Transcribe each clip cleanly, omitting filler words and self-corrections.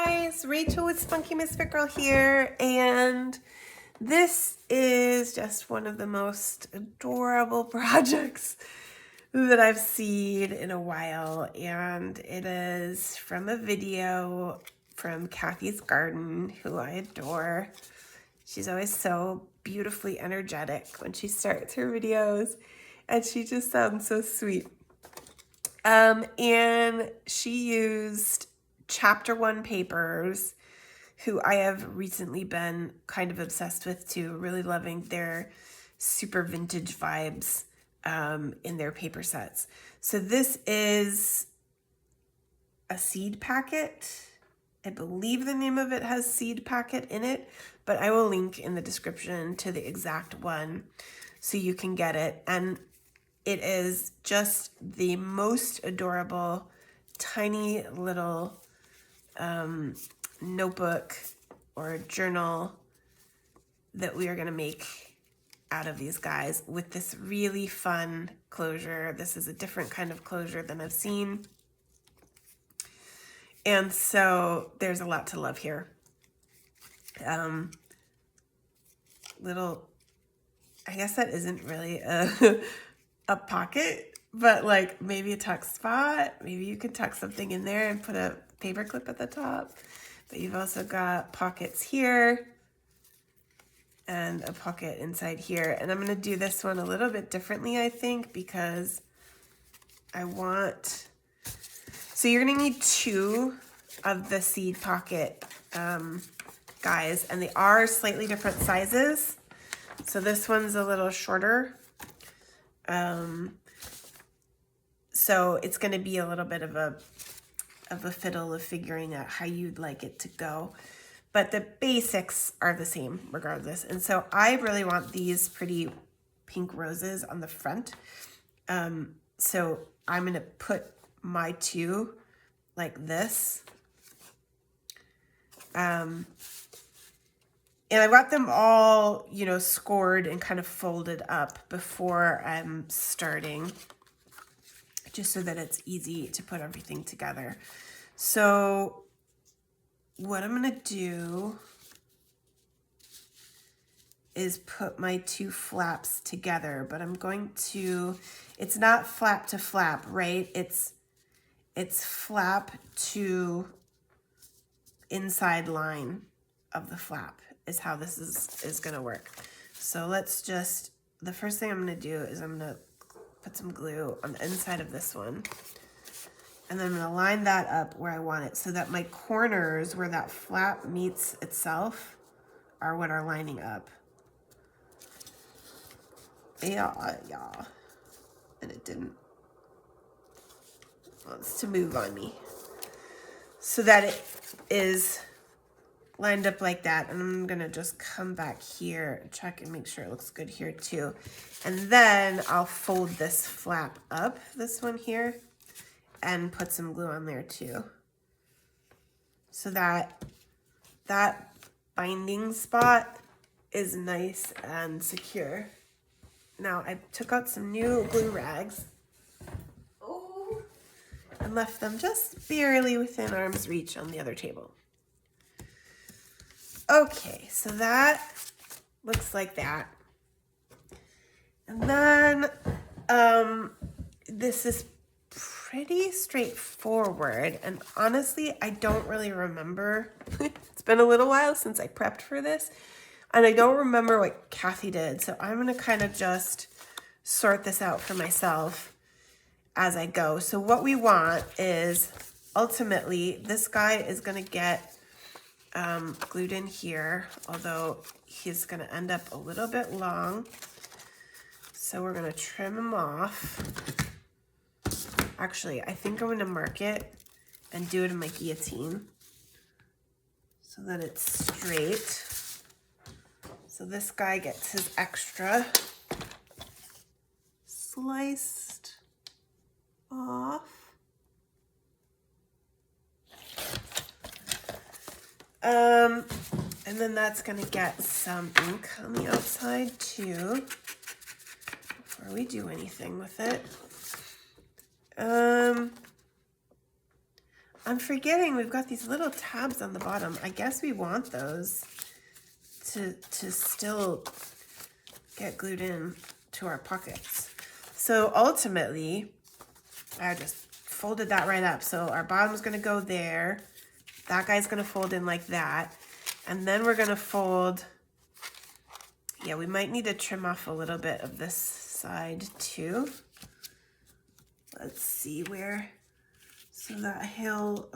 guys, Rachel with Spunky Misfit Girl here, and this is just one of the most adorable projects that I've seen in a while, and it is from a video from Kathy's Garden, who I adore. She's always so beautifully energetic when she starts her videos, and she just sounds so sweet. And she used Chapter 1 papers, who I have recently been kind of obsessed with too, really loving their super vintage vibes in their paper sets. So this is a seed packet. I believe the name of it has seed packet in it, but I will link in the description to the exact one so you can get it. And it is just the most adorable, tiny little notebook or journal that we are going to make out of these guys with this really fun closure. This is a different kind of closure than I've seen. And so there's a lot to love here. I guess that isn't really a pocket, but like maybe a tuck spot. Maybe you could tuck something in there and put a paper clip at the top. But you've also got pockets here and a pocket inside here. And I'm going to do this one a little bit differently, I think, because I want... So you're going to need 2 of the seed pocket guys, and they are slightly different sizes. So this one's a little shorter. So it's going to be a little bit of a fiddle of figuring out how you'd like it to go. But the basics are the same regardless. And so I really want these pretty pink roses on the front. So I'm going to put my 2 like this. And I got them all, you know, scored and kind of folded up before I'm starting, just so that it's easy to put everything together. So what I'm going to do is put my 2 flaps together, but I'm going to, it's not flap to flap, right? It's flap to inside line of the flap is how this is going to work. So let's just, the first thing I'm going to do is I'm going to put some glue on the inside of this one. And then I'm going to line that up where I want it so that my corners where that flap meets itself are what are lining up. Yeah. And it didn't, wants to move on me. So that it is lined up like that. And I'm going to just come back here and check and make sure it looks good here too. And then I'll fold this flap up, this one here, and put some glue on there too. So that binding spot is nice and secure. Now I took out some new glue rags. Oh, and left them just barely within arm's reach on the other table. Okay, so that looks like that. And then this is pretty straightforward, and honestly I don't really remember. It's been a little while since I prepped for this, and I don't remember what Kathy did, so I'm gonna kind of just sort this out for myself as I go. So what we want is, ultimately this guy is gonna get glued in here, although he's gonna end up a little bit long, so we're gonna trim him off. Actually, I think I'm going to mark it and do it in my guillotine so that it's straight. So this guy gets his extra sliced off. And then that's going to get some ink on the outside too before we do anything with it. I'm forgetting we've got these little tabs on the bottom. I guess we want those to still get glued in to our pockets. So ultimately, I just folded that right up. So our bottom's gonna go there. That guy's gonna fold in like that. And then we're gonna fold, yeah, we might need to trim off a little bit of this side too. Let's see where, so that he'll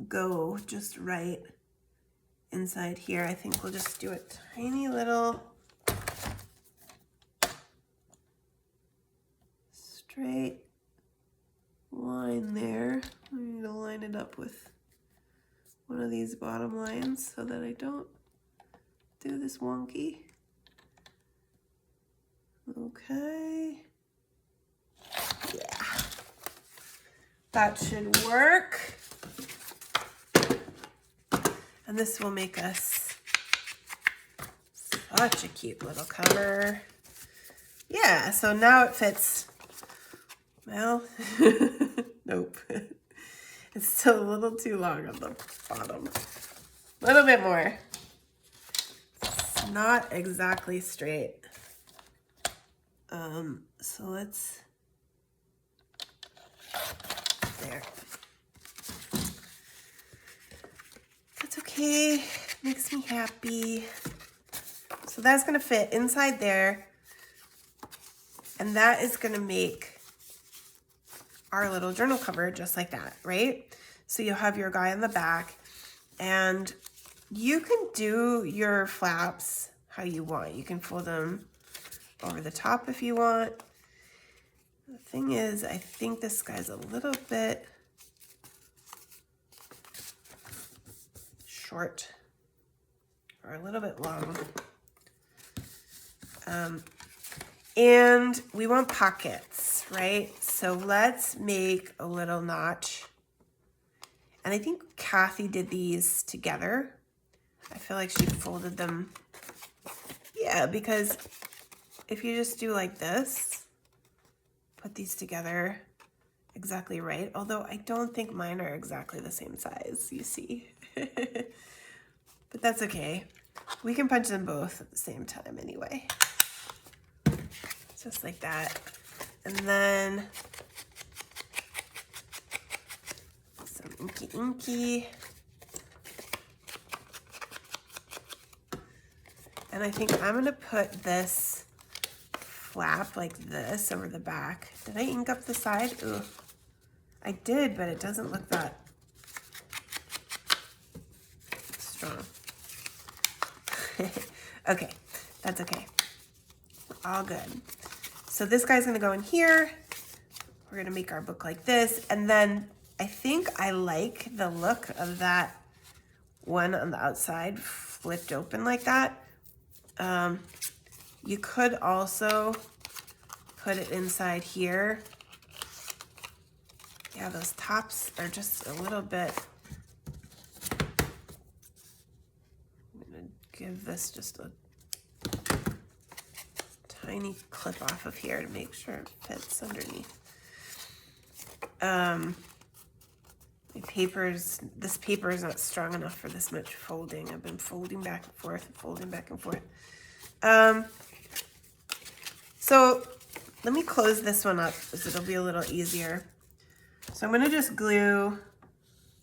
go just right inside here. I think we'll just do a tiny little straight line there. I need to line it up with one of these bottom lines so that I don't do this wonky. Okay. Yeah. That should work. And this will make us such a cute little cover. Yeah, so now it fits. Well, nope. It's still a little too long on the bottom. A little bit more. It's not exactly straight. So let's, there. That's okay, makes me happy. So that's gonna fit inside there, and that is gonna make our little journal cover just like that, right? So you'll have your guy on the back, and you can do your flaps how you want. You can fold them over the top if you want. The thing is, I think this guy's a little bit short or a little bit long. And we want pockets, right? So let's make a little notch. And I think Kathy did these together. I feel like she folded them. Yeah, because if you just do like this, put these together exactly right. Although I don't think mine are exactly the same size, you see. But that's okay. We can punch them both at the same time anyway. Just like that. And then some inky. And I think I'm gonna put this flap like this over the back. Did I ink up the side? Ooh, I did, but it doesn't look that strong. Okay, that's okay. All good. So this guy's gonna go in here. We're gonna make our book like this. And then I think I like the look of that one on the outside flipped open like that. You could also put it inside here. Yeah, those tops are just a little bit. I'm gonna give this just a tiny clip off of here to make sure it fits underneath. This paper is not strong enough for this much folding. I've been folding back and forth and folding back and forth. So let me close this one up because it'll be a little easier. So I'm gonna just glue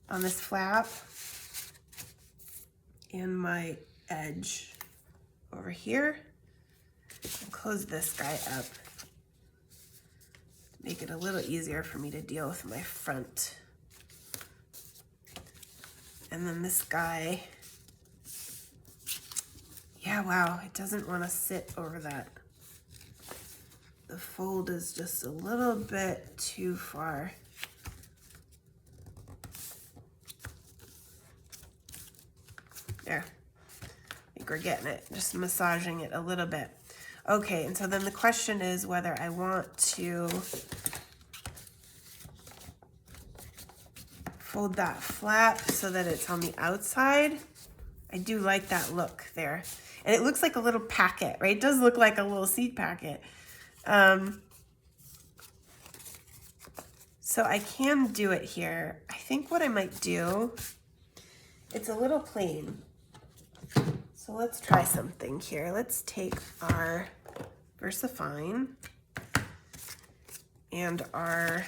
on this flap and my edge over here. And close this guy up to make it a little easier for me to deal with my front. And then this guy, yeah, wow, it doesn't want to sit over that. The fold is just a little bit too far. There, I think we're getting it, just massaging it a little bit. Okay, and so then the question is whether I want to fold that flap so that it's on the outside. I do like that look there. And it looks like a little packet, right? It does look like a little seed packet. So I can do it here. I think what I might do, it's a little plain. So let's try something here. Let's take our VersaFine and our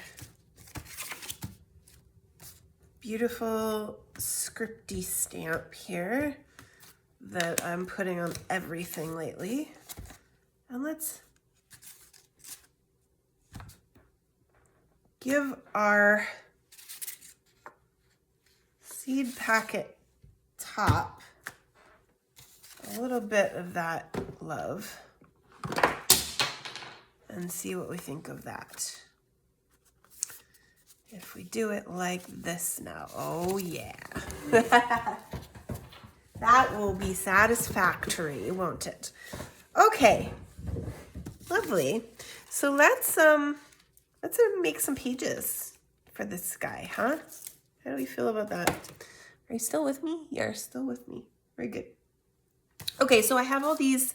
beautiful scripty stamp here that I'm putting on everything lately. And let's give our seed packet top a little bit of that love and see what we think of that. If we do it like this now, oh yeah. That will be satisfactory, won't it? Okay, lovely. So let's make some pages for this guy, huh? How do we feel about that? Are you still with me? You're still with me. Very good. Okay, so I have all these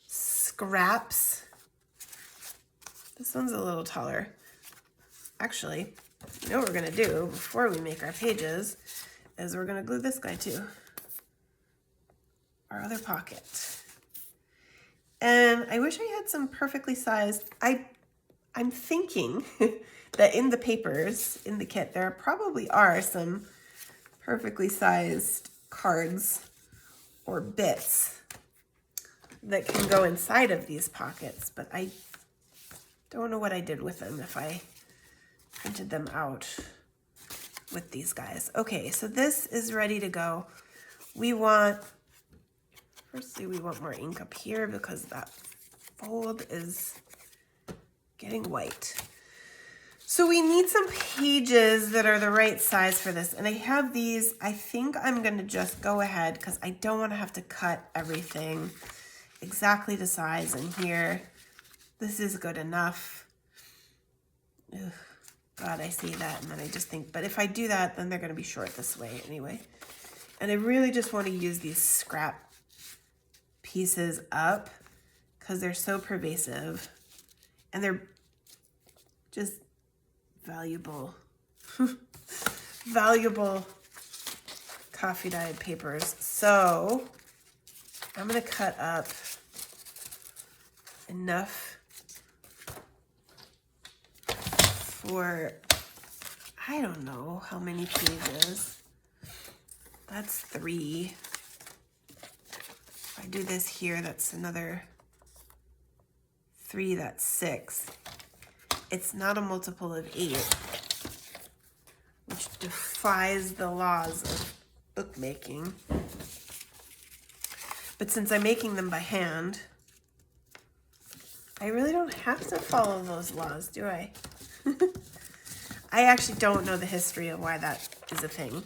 scraps. This one's a little taller. Actually, you know what we're gonna do before we make our pages is we're gonna glue this guy to our other pocket. And I wish I had some perfectly sized, I'm thinking that in the papers, in the kit, there probably are some perfectly sized cards or bits that can go inside of these pockets, but I don't know what I did with them if I printed them out with these guys. Okay, so this is ready to go. Firstly, we want more ink up here because that fold is getting white. So we need some pages that are the right size for this. And I have these. I think I'm going to just go ahead because I don't want to have to cut everything exactly to size in here. This is good enough. Ugh, God, I see that and then I just think, but if I do that, then they're going to be short this way anyway. And I really just want to use these scrap pieces up because they're so pervasive and they're just valuable, valuable coffee dyed papers. So I'm going to cut up enough for, I don't know how many pages. That's 3. If I do this here, that's another 3, that's 6. It's not a multiple of 8, which defies the laws of bookmaking. But since I'm making them by hand, I really don't have to follow those laws, do I? I actually don't know the history of why that is a thing.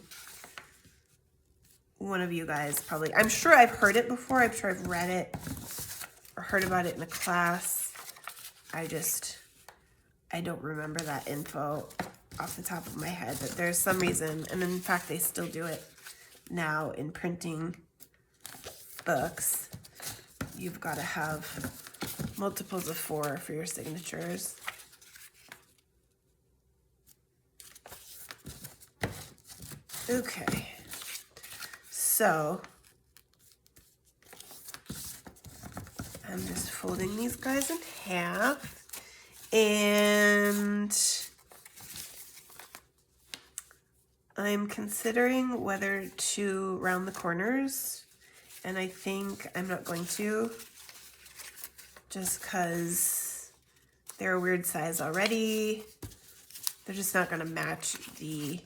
One of you guys probably, I'm sure I've heard it before. I'm sure I've read it or heard about it in a class. I don't remember that info off the top of my head, but there's some reason, and in fact, they still do it now in printing books. You've got to have multiples of 4 for your signatures. Okay, so I'm just folding these guys in half. And I'm considering whether to round the corners, and I think I'm not going to, just because they're a weird size already. They're just not going to match the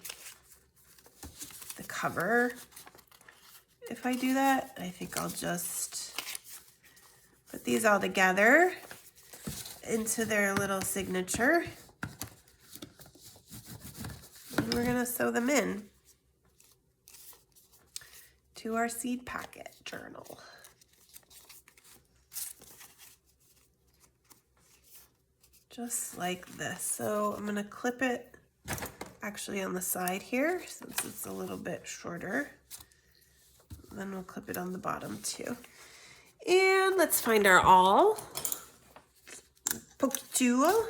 cover if I do that. I think I'll just put these all together into their little signature. And we're gonna sew them in to our seed packet journal. Just like this. So I'm gonna clip it actually on the side here since it's a little bit shorter. Then we'll clip it on the bottom too. And let's find our awl. Poke tool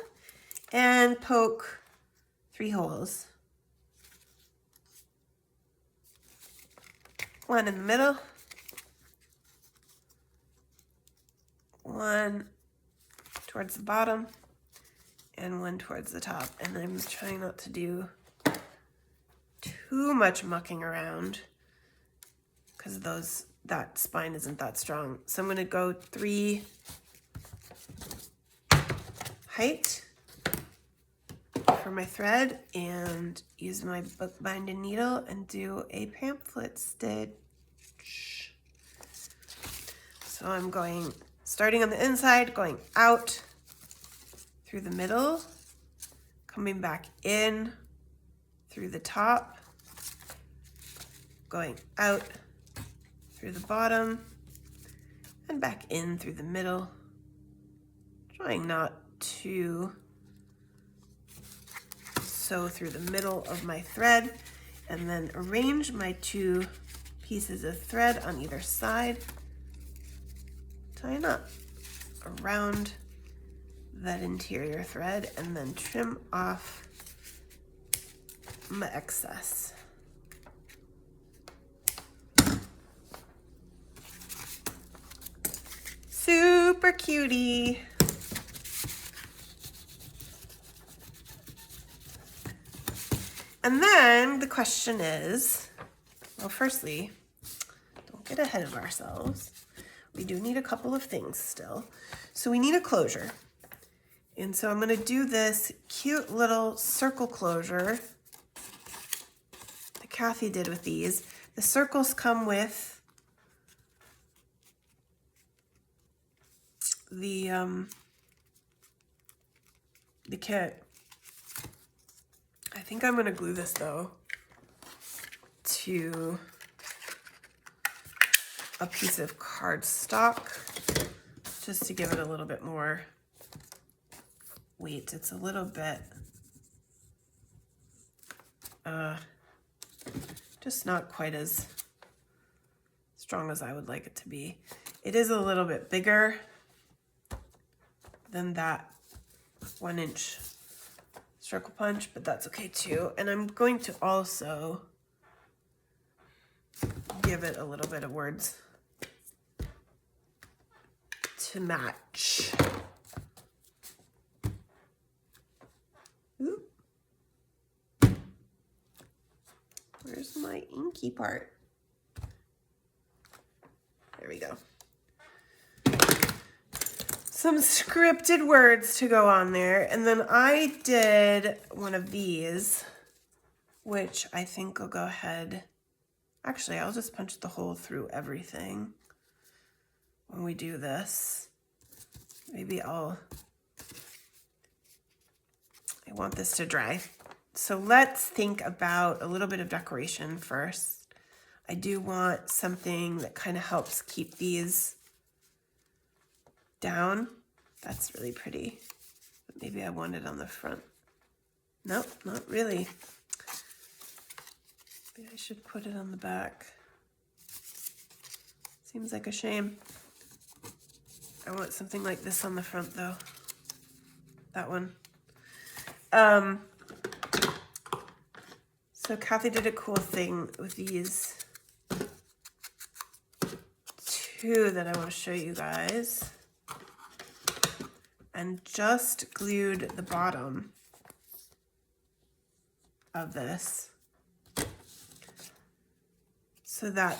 and poke 3 holes. One in the middle. One towards the bottom. And one towards the top. And I'm trying not to do too much mucking around because that spine isn't that strong. So I'm going to go 3 height for my thread and use my bookbinding needle and do a pamphlet stitch. So I'm starting on the inside, going out through the middle, coming back in through the top, going out through the bottom, and back in through the middle, trying not to sew through the middle of my thread, and then arrange my 2 pieces of thread on either side, tying up around that interior thread, and then trim off my excess. Super cutie. And then the question is, well, firstly, don't get ahead of ourselves. We do need a couple of things still. So we need a closure. And so I'm going to do this cute little circle closure that Kathy did with these. The circles come with the kit. I think I'm going to glue this though to a piece of cardstock just to give it a little bit more weight. It's a little bit just not quite as strong as I would like it to be. It is a little bit bigger than that 1-inch circle punch, but that's okay too. And I'm going to also give it a little bit of words to match. Ooh. Where's my inky part? There we go. Some scripted words to go on there. And then I did one of these, which I think I'll go ahead. Actually, I'll just punch the hole through everything when we do this. Maybe I want this to dry. So let's think about a little bit of decoration first. I do want something that kind of helps keep these down. That's really pretty. But maybe I want it on the front. Nope, not really. Maybe I should put it on the back. Seems like a shame. I want something like this on the front though. That one. So Kathy did a cool thing with these 2 that I want to show you guys. And just glued the bottom of this so that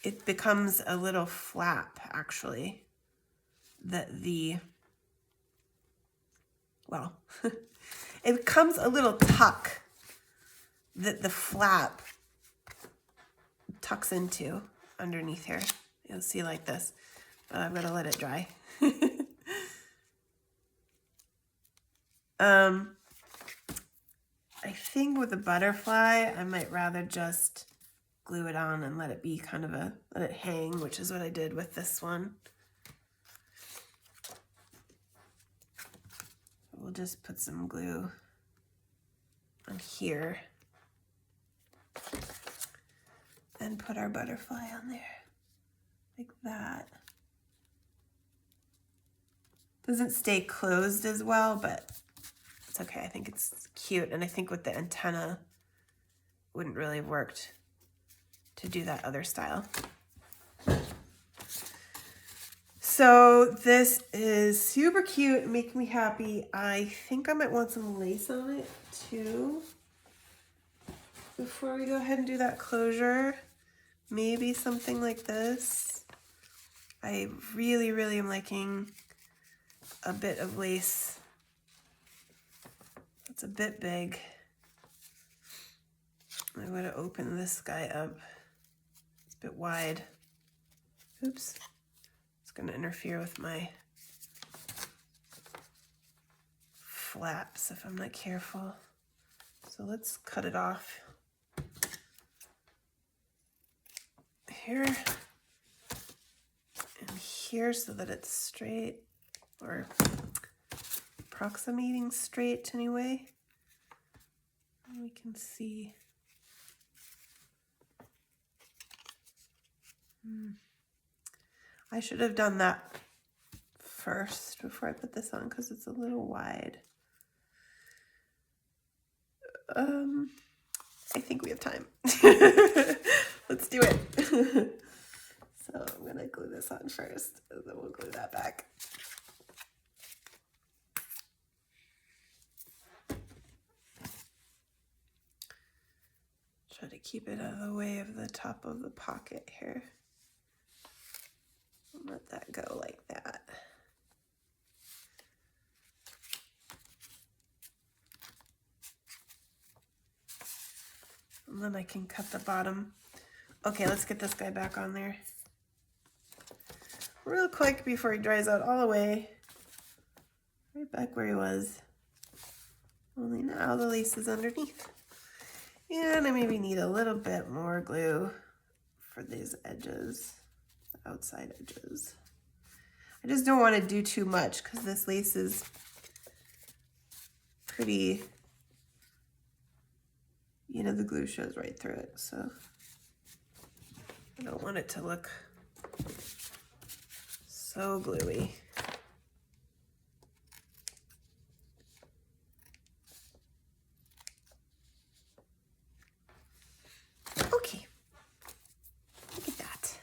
it becomes a little flap, actually, it becomes a little tuck that the flap tucks into underneath here. You'll see like this, but I'm gonna let it dry. I think with the butterfly, I might rather just glue it on and let it be kind of let it hang, which is what I did with this one. We'll just put some glue on here and put our butterfly on there, like that. Doesn't stay closed as well, but it's okay. I think it's cute. And I think with the antenna, wouldn't really have worked to do that other style. So this is super cute, making me happy. I think I might want some lace on it too. Before we go ahead and do that closure, maybe something like this. I really, really am liking a bit of lace. It's a bit big. I'm going to open this guy up. It's a bit wide. Oops. It's going to interfere with my flaps if I'm not careful. So let's cut it off here and here so that it's straight, or approximating straight anyway. And we can see. I should have done that first before I put this on because it's a little wide. I think we have time. Let's do it. So I'm gonna glue this on first, and then we'll glue that back. Try to keep it out of the way of the top of the pocket here. Let that go like that. And then I can cut the bottom. Okay, let's get this guy back on there real quick before he dries out all the way. Right back where he was. Only now the lace is underneath. And I maybe need a little bit more glue for these edges, the outside edges. I just don't want to do too much because this lace is pretty, you know, the glue shows right through it, so I don't want it to look so gluey. Okay, look at that.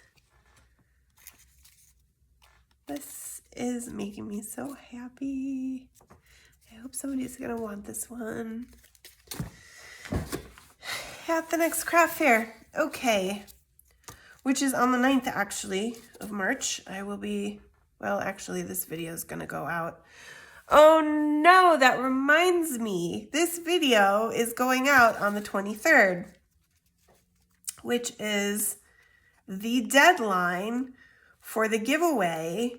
This is making me so happy. I hope somebody's gonna want this one at the next craft fair. Okay, which is on the 9th actually of March. I will be, well, actually this video is gonna go out. Oh no, that reminds me. This video is going out on the 23rd, which is the deadline for the giveaway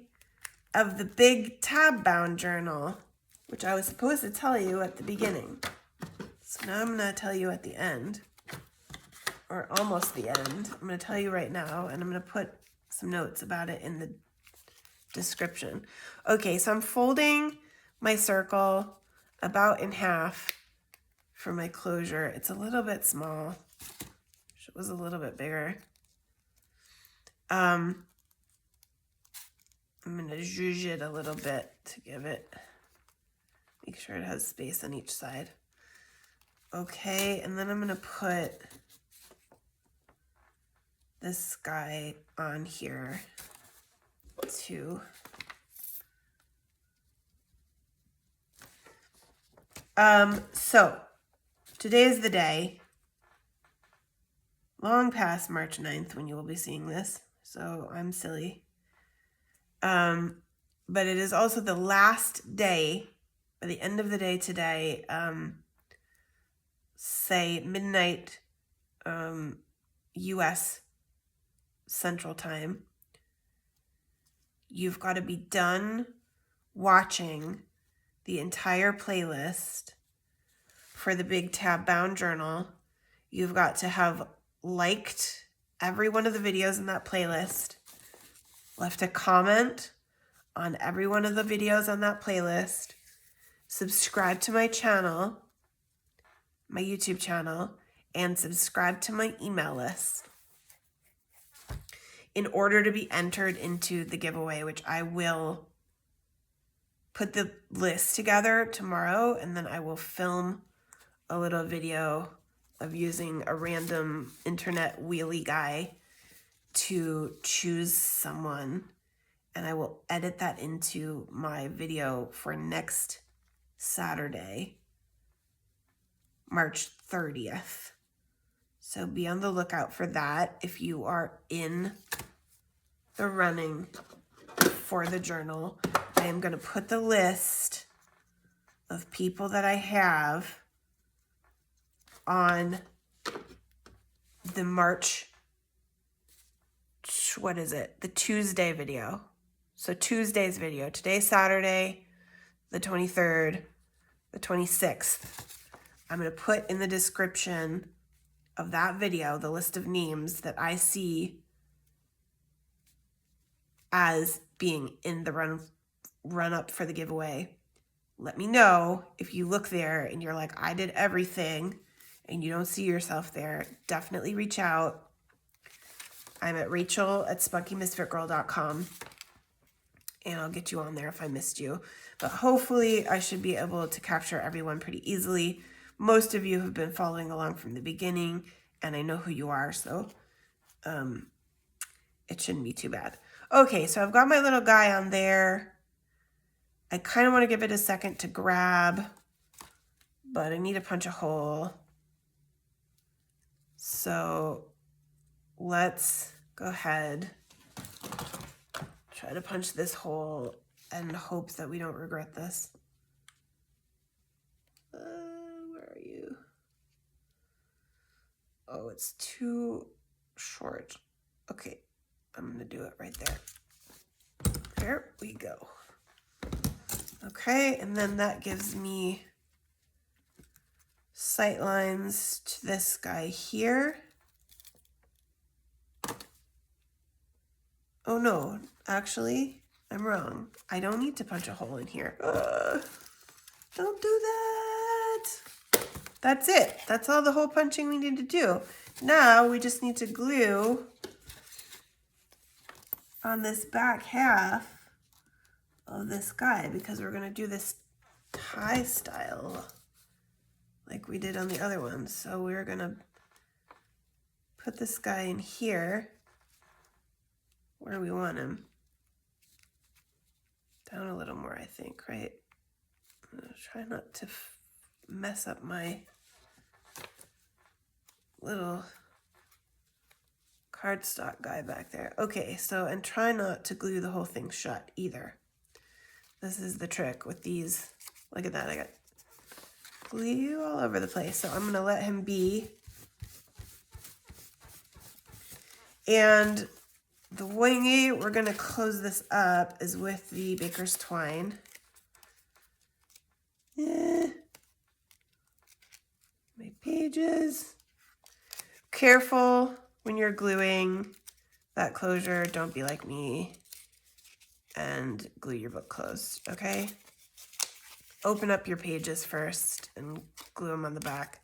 of the big tab bound journal, which I was supposed to tell you at the beginning. So now I'm gonna tell you at the end, or almost the end. I'm gonna tell you right now, and I'm gonna put some notes about it in the description. Okay, so I'm folding my circle about in half for my closure. It's a little bit small. Wish it was a little bit bigger. I'm gonna zhuzh it a little bit to give it, make sure it has space on each side. Okay, and then I'm gonna put this guy on here too. So today is the day, long past March 9th when you will be seeing this, so I'm silly. But it is also the last day, by the end of the day today, say midnight US Central Time. You've got to be done watching the entire playlist for the Big Tab Bound Journal. You've got to have liked every one of the videos in that playlist, left a comment on every one of the videos on that playlist, subscribe to my channel, my YouTube channel, and subscribe to my email list in order to be entered into the giveaway, which I will put the list together tomorrow, and then I will film a little video of using a random internet wheelie guy to choose someone, and I will edit that into my video for next Saturday, March 30th. So be on the lookout for that if you are in the running for the journal. I am going to put the list of people that I have on the March, what is it? The Tuesday video. So Tuesday's video. Today's Saturday, the 23rd, the 26th. I'm going to put in the description of that video the list of names that I see as being in the run up for the giveaway. Let me know if you look there and you're like, I did everything and you don't see yourself there. Definitely reach out. I'm at rachel@spunkymisfitgirl.com, and I'll get you on there if I missed you. But hopefully I should be able to capture everyone pretty easily. Most of you have been following along from the beginning, and I know who you are, so it shouldn't be too bad. Okay, so I've got my little guy on there. I kind of want to give it a second to grab, but I need to punch a hole. So let's go ahead, try to punch this hole and hope that we don't regret this. Where are you? Oh, it's too short. Okay, I'm gonna do it right there. There we go. Okay, and then that gives me sight lines to this guy here. Oh no, actually, I'm wrong. I don't need to punch a hole in here. Don't do that. That's it. That's all the hole punching we need to do. Now we just need to glue on this back half of this guy, because we're going to do this tie style like we did on the other one. So we're going to put this guy in here where we want him. Down a little more, I think, right? I'm going to try not to mess up my little cardstock guy back there. Okay, so, and try not to glue the whole thing shut either. This is the trick with these. Look at that, I got glue all over the place. So I'm gonna let him be. And the way we're gonna close this up is with the baker's twine. My pages. Careful when you're gluing that closure. Don't be like me and glue your book closed, okay? Open up your pages first and glue them on the back.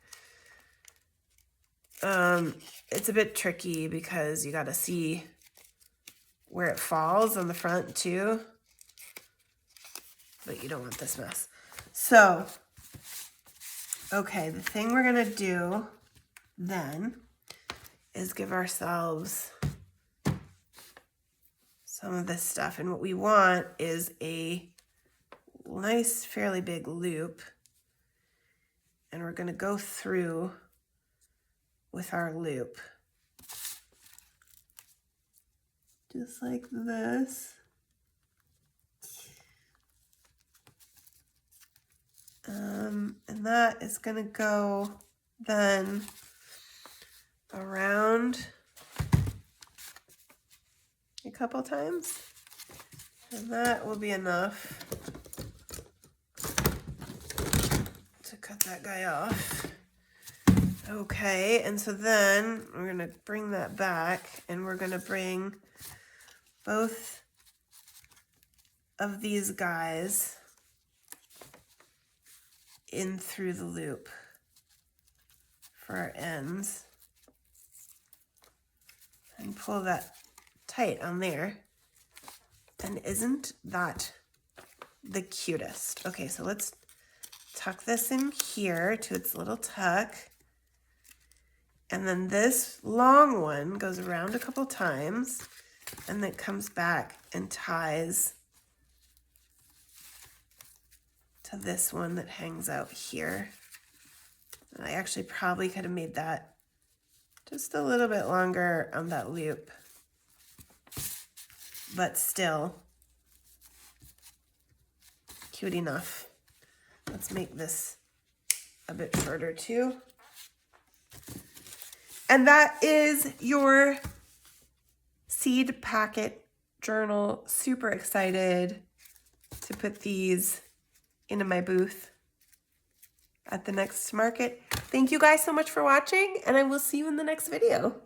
It's a bit tricky because you got to see where it falls on the front too, but you don't want this mess. So, okay, the thing we're gonna do then is give ourselves some of this stuff, and what we want is a nice, fairly big loop, and we're gonna go through with our loop. Just like this. And that is gonna go then around a couple times. And that will be enough to cut that guy off. Okay, and so then we're gonna bring that back, and we're gonna bring both of these guys in through the loop for our ends and pull that tight on there. And isn't that the Cutest. Okay, so let's tuck this in here to its little tuck. And then this long one goes around a couple times and then comes back and ties to this one that hangs out here. And I actually probably could have made that just a little bit longer on that loop, but still cute enough. Let's make this a bit shorter too. And that is your seed packet journal. Super excited to put these into my booth at the next market. Thank you guys so much for watching, and I will see you in the next video.